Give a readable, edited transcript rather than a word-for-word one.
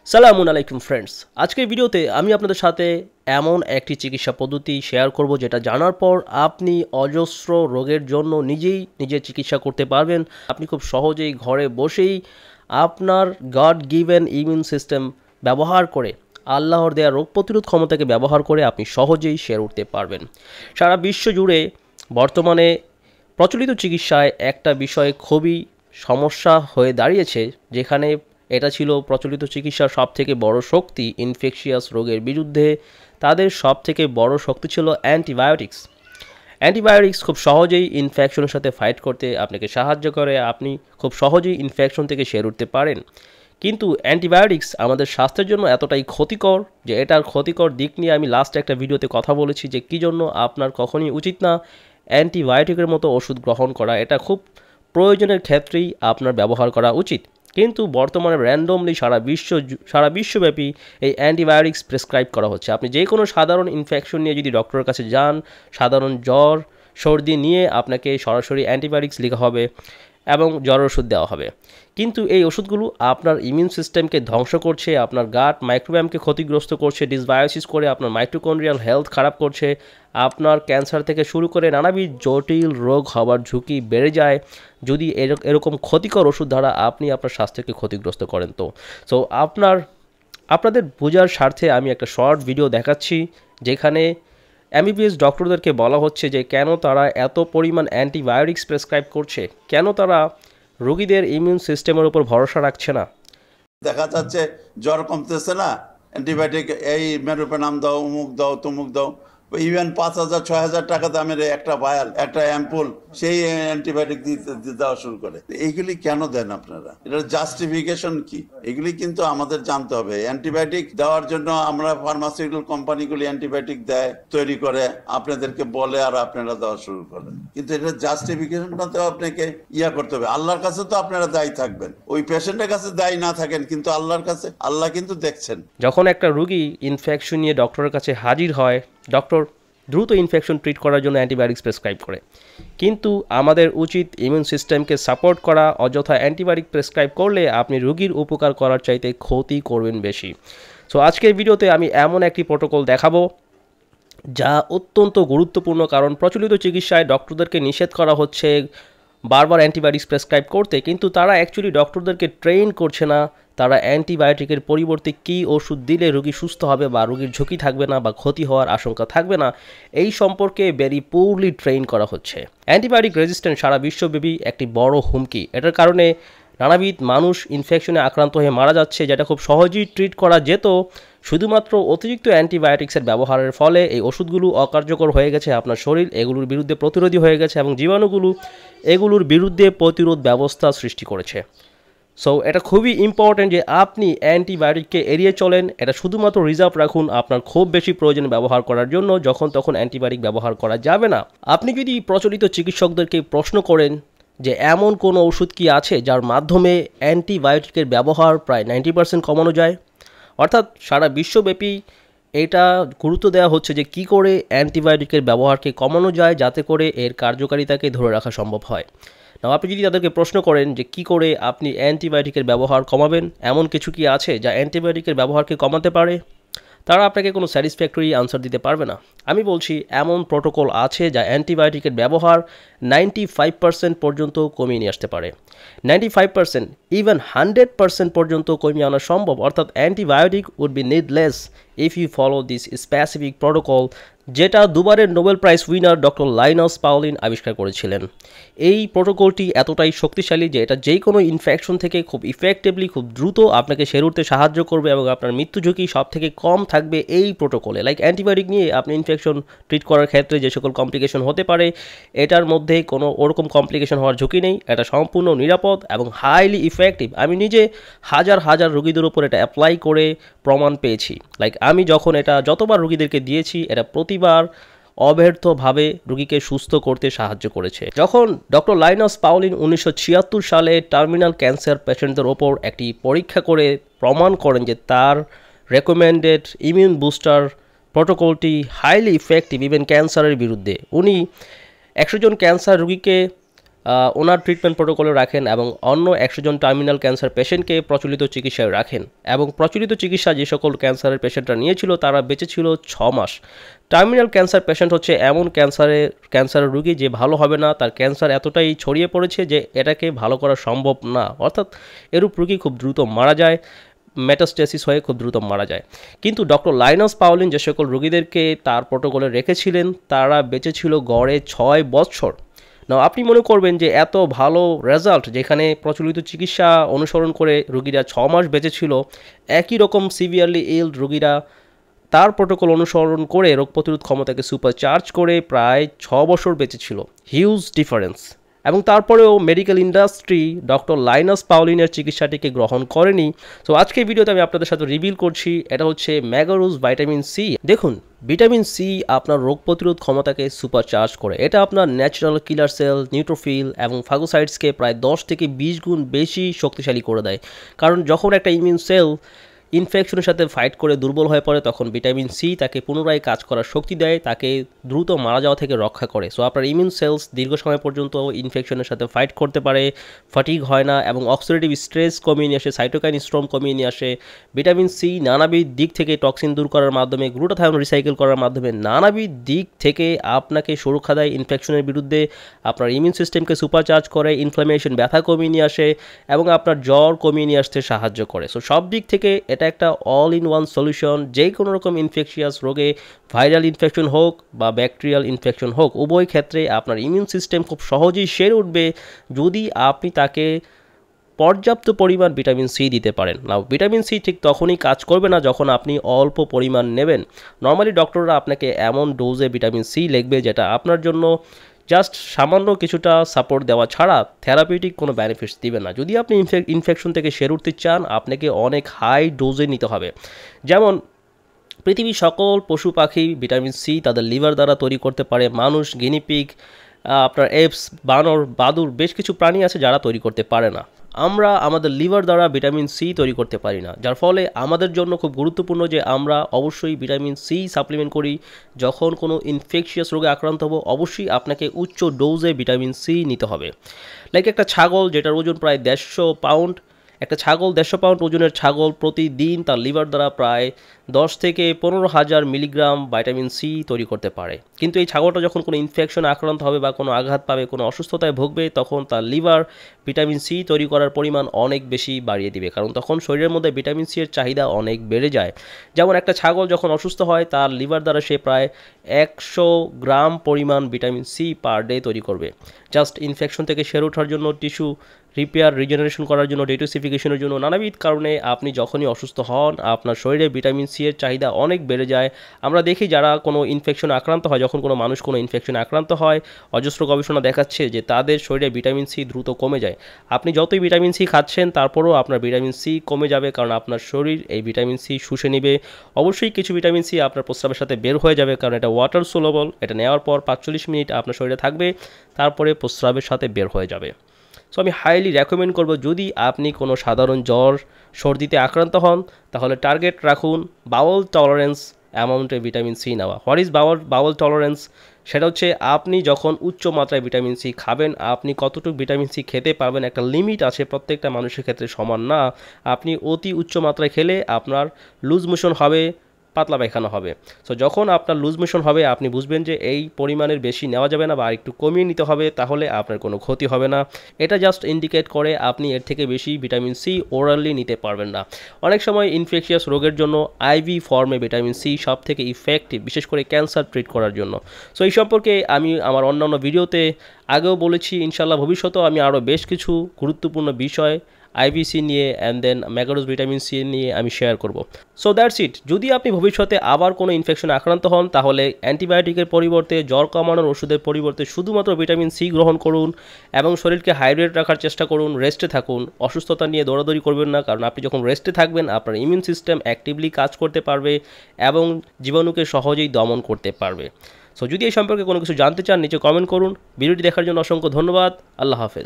সালামুন আলাইকুম ফ্রেন্ডস। আজকের ভিডিওতে আমি আপনাদের সাথে এমন একটি চিকিৎসা পদ্ধতি শেয়ার করব যেটা জানার পর আপনি অজস্র রোগের জন্য নিজেই নিজের চিকিৎসা করতে পারবেন। আপনি খুব সহজেই ঘরে বসেই আপনার গড গিভেন ইমিউন সিস্টেম ব্যবহার করে, আল্লাহর দেয়া রোগ প্রতিরোধ ক্ষমতাকে ব্যবহার করে আপনি সহজেই সেরে উঠতে পারবেন। সারা বিশ্ব জুড়ে বর্তমানে প্রচলিত চিকিৎসায় একটা বিষয় খুবই সমস্যা হয়ে দাঁড়িয়েছে, যেখানে এটা ছিল প্রচলিত চিকিৎসার সবথেকে বড় শক্তি ইনফেকশিয়াস রোগের বিরুদ্ধে। তাদের সবথেকে বড় শক্তি ছিল অ্যান্টিবায়োটিক্স। অ্যান্টিবায়োটিক্স খুব সহজেই ইনফেকশনের সাথে ফাইট করতে আপনাকে সাহায্য করে, আপনি খুব সহজেই ইনফেকশন থেকে সেরে উঠতে পারেন। কিন্তু অ্যান্টিবায়োটিক্স আমাদের স্বাস্থ্যের জন্য এতটাই ক্ষতিকর যে এটার ক্ষতিকর দিক নিয়ে আমি লাস্ট একটা ভিডিওতে কথা বলেছি যে কী জন্য আপনার কখনই উচিত না অ্যান্টিবায়োটিকের মতো ওষুধ গ্রহণ করা। এটা খুব প্রয়োজনের ক্ষেত্রেই আপনার ব্যবহার করা উচিত। কিন্তু বর্তমানে র্যান্ডমলি সারা বিশ্বব্যাপী এই অ্যান্টিবায়োটিক্স প্রেসক্রাইব করা হচ্ছে। আপনি যে কোনো সাধারণ ইনফেকশন নিয়ে যদি ডক্টরের কাছে যান, সাধারণ জ্বর সর্দি নিয়ে আপনাকে সরাসরি অ্যান্টিবায়োটিক্স লেখা হবে এবং জ্বরের ওষুধ দেওয়া হবে। কিন্তু এই ওষুধগুলো আপনার ইমিউন সিস্টেমকে ধ্বংস করছে, আপনার গাট মাইক্রোবায়োমকে ক্ষতিগ্রস্ত করছে, ডিসবায়োসিস করে আপনার মাইটোকন্ড্রিয়াল হেলথ খারাপ করছে, আপনার ক্যান্সার থেকে শুরু করে নানাবিধ জটিল রোগ হওয়ার ঝুঁকি বেড়ে যায় যদি এরকম ক্ষতিকর ওষুধ দ্বারা আপনি আপনার স্বাস্থ্যকে ক্ষতিগ্রস্ত করেন। তো আপনাদের বোঝার স্বার্থে আমি একটা শর্ট ভিডিও দেখাচ্ছি, যেখানে এমবিবিএস ডক্টরদেরকে বলা হচ্ছে যে কেন তারা এত পরিমাণ অ্যান্টিবায়োটিক্স প্রেসক্রাইব করছে, কেন তারা রোগীদের ইমিউন সিস্টেমের উপর ভরসা রাখছে না। দেখা যাচ্ছে জ্বর কমতেছে না, অ্যান্টিবায়োটিক এই মেরুপেনাম দাও, অমুক দাও, তমুক দাও, ইভেন 5,000-6,000 টাকা দামের একটা ভায়াল, একটা অ্যাম্পুল, সেই অ্যান্টিবায়োটিক দিতে দেওয়া শুরু করে। এইগুলি কেন দেন আপনারা? এটার জাস্টিফিকেশন কি? এগুলি কিন্তু আমাদের জানতে হবে। অ্যান্টিবায়োটিক দেওয়ার জন্য আমরা ফার্মাসিউটিক্যাল কোম্পানিগুলি অ্যান্টিবায়োটিক দেয়, তৈরি করে, আপনাদেরকে বলে, আর আপনারা দেওয়া শুরু করেন। কিন্তু এটার জাস্টিফিকেশনটা তো আপনাকে করতে হবে। আল্লাহর কাছে তো আপনারা দায়ী থাকবেন, ওই পেশেন্টের কাছে দায়ী না থাকেন, কিন্তু আল্লাহর কাছে আল্লাহ কিন্তু দেখছেন। যখন একটা রোগী ইনফেকশন নিয়ে ডক্টরের কাছে হাজির হয়, ডক্টর দ্রুত ইনফেকশন ট্রিট করার জন্য অ্যান্টিবায়োটিক্স প্রেসক্রাইব করে, কিন্তু আমাদের উচিত ইমিউন সিস্টেমকে সাপোর্ট করা। অযথা অ্যান্টিবায়োটিক প্রেসক্রাইব করলে আপনি রোগীর উপকার করার চাইতে ক্ষতি করবেন বেশি। সো আজকের ভিডিওতে আমি এমন একটি প্রোটোকল দেখাবো যা অত্যন্ত গুরুত্বপূর্ণ, কারণ প্রচলিত চিকিৎসায় ডক্টরদেরকে নিষেধ করা হচ্ছে বারবার অ্যান্টিবায়োটিক্স প্রেসক্রাইব করতে, কিন্তু তারা অ্যাকচুয়ালি ডক্টরদেরকে ট্রেন করছে না তারা অ্যান্টিবায়োটিকের পরিবর্তে কী ওষুধ দিলে রোগী সুস্থ হবে বা রোগীর ঝুঁকি থাকবে না বা ক্ষতি হওয়ার আশঙ্কা থাকবে না, এই সম্পর্কে ভেরি পুরলি ট্রেন করা হচ্ছে। অ্যান্টিবায়োটিক রেজিস্ট্যান্স সারা বিশ্বব্যাপী একটি বড় হুমকি। এটার কারণে নানাবিধ মানুষ ইনফেকশনে আক্রান্ত হয়ে মারা যাচ্ছে, যেটা খুব সহজেই ট্রিট করা যেত। শুধুমাত্র অতিরিক্ত অ্যান্টিবায়োটিক্সের ব্যবহারের ফলে এই ওষুধগুলো অকার্যকর হয়ে গেছে, আপনার শরীর এগুলোর বিরুদ্ধে প্রতিরোধী হয়ে গেছে এবং জীবাণুগুলো এগুলোর বিরুদ্ধে প্রতিরোধ ব্যবস্থা সৃষ্টি করেছে। সো এটা খুবই ইম্পর্ট্যান্ট যে আপনি অ্যান্টিবায়োটিককে এড়িয়ে চলেন। এটা শুধুমাত্র রিজার্ভ রাখুন আপনার খুব বেশি প্রয়োজন ব্যবহার করার জন্য, যখন তখন অ্যান্টিবায়োটিক ব্যবহার করা যাবে না। আপনি যদি প্রচলিত চিকিৎসকদেরকে প্রশ্ন করেন যে এমন কোনো ওষুধ কি আছে যার মাধ্যমে অ্যান্টিবায়োটিকের ব্যবহার প্রায় 90% কমানো যায়, অর্থাৎ সারা বিশ্বব্যাপী এটা গুরুত্ব দেওয়া হচ্ছে যে কী করে অ্যান্টিবায়োটিকের ব্যবহারকে কমানো যায় যাতে করে এর কার্যকারিতাকে ধরে রাখা সম্ভব হয়। না, আপনি যদি তাদেরকে প্রশ্ন করেন যে কী করে আপনি অ্যান্টিবায়োটিকের ব্যবহার কমাবেন, এমন কিছু কি আছে যা অ্যান্টিবায়োটিকের ব্যবহারকে কমাতে পারে, তারা আপনাকে কোনো স্যাটিসফ্যাক্টরি আনসার দিতে পারবে না। আমি বলছি এমন প্রোটোকল আছে যা অ্যান্টিবায়োটিকের ব্যবহার 95% পর্যন্ত কমিয়ে নিয়ে আসতে পারে। 95%, ইভেন 100% পর্যন্ত কমিয়ে আনা সম্ভব। অর্থাৎ antibiotic would be needless if you follow this specific protocol, যেটা দুবারের Nobel prize winner doctor Linus Pauling আবিষ্কার করেছিলেন। এই প্রোটোকলটি এতটাই শক্তিশালী যে এটা যে কোনো ইনফেকশন থেকে খুব ইফেক্টিভলি, খুব দ্রুত আপনাকে সেরে উঠতে সাহায্য করবে এবং আপনার মৃত্যু ঝুঁকি সব থেকে কম থাকবে এই প্রোটোকলে। লাইক অ্যান্টিবায়োটিক নিয়ে আপনি ইনফেকশন ট্রিট করার ক্ষেত্রে যে সকল কমপ্লিকেশন হতে পারে, এটার মধ্যে কোনো ওরকম কমপ্লিকেশন হওয়ার ঝুঁকি নেই। এটা সম্পূর্ণ নিরাপদ এবং হাইলি ইফেক্টিভ। আমি নিজে হাজার হাজার রোগীদের উপর এটা অ্যাপ্লাই করে প্রমাণ পেয়েছি। লাইক আমি যখন এটা যতবার রোগীদেরকে দিয়েছি, এটা প্রতিবার অব্যর্থভাবে রোগীকে সুস্থ করতে সাহায্য করেছে। যখন ডক্টর লাইনাস পাউলিন 1976 সালে টার্মিনাল ক্যান্সার পেশেন্টদের ওপর একটি পরীক্ষা করে প্রমাণ করেন যে তার রেকমেন্ডেড ইমিউন বুস্টার প্রোটোকলটি হাইলি ইফেক্টিভ ইভেন ক্যান্সারের বিরুদ্ধে। উনি 100 জন ক্যান্সার রোগীকে ওনার ট্রিটমেন্ট প্রোটোকলে রাখেন এবং অন্য 100 জন টার্মিনাল ক্যান্সার পেশেন্টকে প্রচলিত চিকিৎসায় রাখেন এবং প্রচলিত চিকিৎসা যে সকল ক্যান্সারের পেশেন্টরা নিয়েছিল তারা বেঁচে ছিল 6 মাস। টার্মিনাল ক্যান্সার পেশেন্ট হচ্ছে এমন ক্যান্সারের রোগী যে ভালো হবে না, তার ক্যান্সার এতটাই ছড়িয়ে পড়েছে যে এটাকে ভালো করা সম্ভব না, অর্থাৎ এরূপ রোগী খুব দ্রুত মারা যায়, মেটাস্টেসিস হয়ে খুব দ্রুত মারা যায়। কিন্তু ডক্টর লাইনাস পাউলিন যে সকল রোগীদেরকে তার প্রোটোকলে রেখেছিলেন তারা বেঁচে ছিল গড়ে 6 বছর। না, আপনি মনে করবেন যে এত ভালো রেজাল্ট, যেখানে প্রচলিত চিকিৎসা অনুসরণ করে রোগীরা 6 মাস বেঁচে ছিল, একই রকম সিভিয়ারলি ইল রোগীরা তার প্রোটোকল অনুসরণ করে রোগ প্রতিরোধ ক্ষমতাকে সুপারচার্জ করে প্রায় 6 বছর বেঁচে ছিল। Huge difference. এবং তারপরেও মেডিকেল ইন্ডাস্ট্রি ডক্টর লাইনাস পাউলিনের চিকিৎসাটিকে গ্রহণ করেনি। তো আজকে ভিডিওতে আমি আপনাদের সাথে রিভিল করছি, এটা হচ্ছে ম্যাগারুজ ভিটামিন সি। দেখুন, ভিটামিন সি আপনার রোগ প্রতিরোধ ক্ষমতাকে সুপারচার্জ করে। এটা আপনার ন্যাচারাল কিলার সেল, নিউট্রোফিল এবং ফাগোসাইটসকে প্রায় 10 থেকে 20 গুণ বেশি শক্তিশালী করে দেয়। কারণ যখন একটা ইমিউন সেল ইনফেকশনের সাথে ফাইট করে দুর্বল হয়ে পড়ে তখন ভিটামিন সি তাকে পুনরায় কাজ করার শক্তি দেয়, তাকে দ্রুত মারা যাওয়া থেকে রক্ষা করে। সো আপনার ইমিউন সেলস দীর্ঘ সময় পর্যন্ত ইনফেকশনের সাথে ফাইট করতে পারে, ফাটিগ হয় না এবং অক্সিডেটিভ স্ট্রেস কমিয়ে নিয়ে আসে, সাইটোকাইন স্টর্ম কমিয়ে নিয়ে আসে। ভিটামিন সি নানাবিধ দিক থেকে টক্সিন দূর করার মাধ্যমে, গ্লুটাথায়োন রিসাইকেল করার মাধ্যমে নানাবিধ দিক থেকে আপনাকে সুরক্ষা দেয় ইনফেকশনের বিরুদ্ধে, আপনার ইমিউন সিস্টেমকে সুপারচার্জ করে, ইনফ্লামেশন ব্যথা কমিয়ে নিয়ে আসে এবং আপনার জ্বর কমিয়ে নিয়ে আসতে সাহায্য করে। সো সব দিক থেকে এটা একটা অল ইন ওয়ান সলিউশন। যে কোনো রকম ইনফেকশিয়াস রোগে, ভাইরাল ইনফেকশন হোক বা ব্যাকটেরিয়াল ইনফেকশন হোক, উভয় ক্ষেত্রে আপনার ইমিউন সিস্টেম খুব সহজেই সেরে উঠবে যদি আপনি তাকে পর্যাপ্ত পরিমাণ ভিটামিন সি দিতে পারেন। না, ভিটামিন সি ঠিক তখনই কাজ করবে না যখন আপনি অল্প পরিমাণ নেবেন। নর্মালি ডক্টররা আপনাকে এমন ডোজে ভিটামিন সি লিখবে যেটা আপনার জন্য জাস্ট সামান্য কিছুটা সাপোর্ট দেওয়া ছাড়া থেরাপিউটিক কোনো বেনিফিটস দিবে না। যদি আপনি ইনফেকশন থেকে সেরে উঠতে চান আপনাকে অনেক হাই ডোজে নিতে হবে। যেমন পৃথিবীর সকল পশু পাখি ভিটামিন সি তাদের লিভার দ্বারা তৈরি করতে পারে। মানুষ, গিনিপিগ, আপনার এপস, বানর, বাদুর, বেশ কিছু প্রাণী আছে যারা তৈরি করতে পারে না। আমরা আমাদের লিভার দ্বারা ভিটামিন সি তৈরি করতে পারি না, যার ফলে আমাদের জন্য খুব গুরুত্বপূর্ণ যে আমরা অবশ্যই ভিটামিন সি সাপ্লিমেন্ট করি। যখন কোনো ইনফেকশিয়াস রোগে আক্রান্ত হব অবশ্যই আপনাকে উচ্চ ডোজে ভিটামিন সি নিতে হবে। লাইক একটা ছাগল যেটার ওজন প্রায় 150 পাউন্ড, একটা ছাগল 150 পাউন্ড ওজনের ছাগল প্রতিদিন তার লিভার দ্বারা প্রায় 10 থেকে 15,000 মিলিগ্রাম ভিটামিন সি তৈরি করতে পারে। কিন্তু এই ছাগলটা যখন কোনো ইনফেকশনে আক্রান্ত হবে বা কোনো আঘাত পাবে, কোনো অসুস্থতায় ভুগবে, তখন তার লিভার ভিটামিন সি তৈরি করার পরিমাণ অনেক বেশি বাড়িয়ে দিবে, কারণ তখন শরীরের মধ্যে ভিটামিন সি এর চাহিদা অনেক বেড়ে যায়। যেমন একটা ছাগল যখন অসুস্থ হয় তার লিভার দ্বারা সে প্রায় 100 গ্রাম পরিমাণ ভিটামিন সি পার ডে তৈরি করবে, জাস্ট ইনফেকশন থেকে সেরে ওঠার জন্য, টিস্যু রিপেয়ার, রিজেনারেশন করার জন্য, ডিটক্সিফিকেশনের জন্য, নানাবিধ কারণে আপনি যখনই অসুস্থ হন আপনার শরীরে ভিটামিন সি এর চাহিদা অনেক বেড়ে যায়। আমরা দেখি যারা কোনো ইনফেকশনে আক্রান্ত হয়, যখন কোনো মানুষ কোনো ইনফেকশনে আক্রান্ত হয়, অজস্র গবেষণা দেখাচ্ছে যে তাদের শরীরে ভিটামিন সি দ্রুত কমে যায়। আপনি যতই ভিটামিন সি খাচ্ছেন তারপরেও আপনার ভিটামিন সি কমে যাবে, কারণ আপনার শরীর এই ভিটামিন সি শুষে নেবে। অবশ্যই কিছু ভিটামিন সি আপনার প্রস্রাবের সাথে বের হয়ে যাবে, কারণ এটা ওয়াটার সোলেবল। এটা নেওয়ার পর 45 মিনিট আপনার শরীরে থাকবে, তারপরে প্রস্রাবের সাথে বের হয়ে যাবে। সো আমি হাইলি রেকমেন্ড করব, যদি আপনি কোনো সাধারণ জ্বর সর্দিতে আক্রান্ত হন তাহলে টার্গেট রাখুন বাউল টলারেন্স অ্যামাউন্টে ভিটামিন সি নেওয়া। What is Baul tolerance? সেটা হচ্ছে আপনি যখন উচ্চ মাত্রায় ভিটামিন সি খাবেন, আপনি কতটুকু ভিটামিন সি খেতে পারবেন একটা লিমিট আছে, প্রত্যেকটা মানুষের ক্ষেত্রে সমান না। আপনি অতি উচ্চ মাত্রায় খেলে আপনার লুজ মোশন হবে, পাতলা পায়খানা হবে। সো যখন আপনার লুজ মোশন হবে আপনি বুঝবেন যে এই পরিমাণের বেশি নেওয়া যাবে না বা একটু কমিয়ে নিতে হবে, তাহলে আপনার কোনো ক্ষতি হবে না। এটা জাস্ট ইন্ডিকেট করে আপনি এর থেকে বেশি ভিটামিন সি ওরালি নিতে পারবেন না। অনেক সময় ইনফেকশিয়াস রোগের জন্য আইভি ফর্মে ভিটামিন সি সব থেকে ইফেক্টিভ, বিশেষ করে ক্যান্সার ট্রিট করার জন্য। সো এই সম্পর্কে আমি আমার অন্যান্য ভিডিওতে আগেও বলেছি, ইনশাল্লাহ ভবিষ্যতেও আমি আরও বেশ কিছু গুরুত্বপূর্ণ বিষয় আইভিসি নিয়ে অ্যান্ড দেন ম্যাগারোজ ভিটামিন সি নিয়ে আমি শেয়ার করব। So that's it. যদি আপনি ভবিষ্যতে আবার কোনো ইনফেকশনে আক্রান্ত হন তাহলে অ্যান্টিবায়োটিকের পরিবর্তে, জ্বর কমানোর ওষুধের পরিবর্তে শুধুমাত্র ভিটামিন সি গ্রহণ করুন এবং শরীরকে হাইড্রেট রাখার চেষ্টা করুন, রেস্টে থাকুন। অসুস্থতা নিয়ে দৌড়াদৌড়ি করবেন না, কারণ আপনি যখন রেস্টে থাকবেন আপনার ইমিউন সিস্টেম অ্যাক্টিভলি কাজ করতে পারবে এবং জীবাণুকে সহজেই দমন করতে পারবে। সো যদি এই সম্পর্কে কোনো কিছু জানতে চান নিচে কমেন্ট করুন। ভিডিওটি দেখার জন্য অসংখ্য ধন্যবাদ। আল্লাহ হাফেজ।